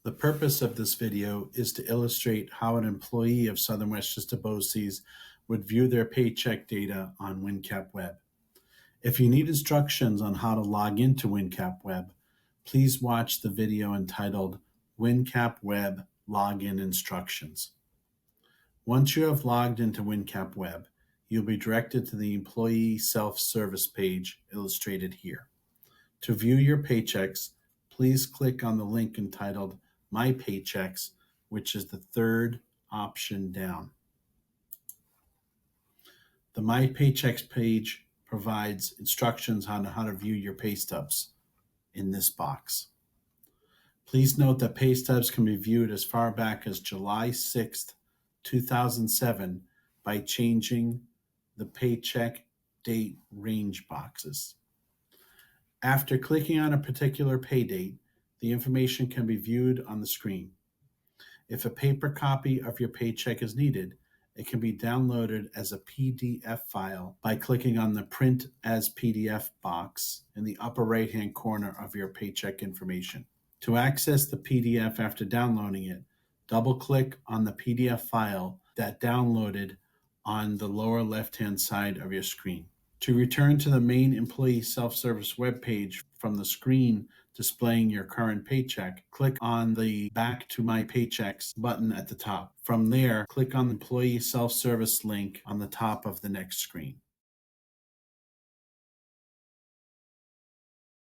The purpose of this video is to illustrate how an employee of Southern West SWBOCES would view their paycheck data on Wincapweb. If you need instructions on how to log into Wincapweb, please watch the video entitled Wincapweb Login Instructions. Once you have logged into Wincapweb, you'll be directed to the employee self-service page illustrated here. To view your paychecks, please click on the link entitled My Paychecks, which is the third option down. The My Paychecks page provides instructions on how to view your pay stubs in this box. Please note that pay stubs can be viewed as far back as July 6th, 2007 by changing the paycheck date range boxes. After clicking on a particular pay date, the information can be viewed on the screen. If a paper copy of your paycheck is needed, it can be downloaded as a PDF file by clicking on the Print as PDF box in the upper right-hand corner of your paycheck information. To access the PDF after downloading it, double-click on the PDF file that downloaded on the lower left-hand side of your screen. To return to the main employee self-service web page from the screen displaying your current paycheck, click on the Back to My Paychecks button at the top. From there, click on the employee self-service link on the top of the next screen.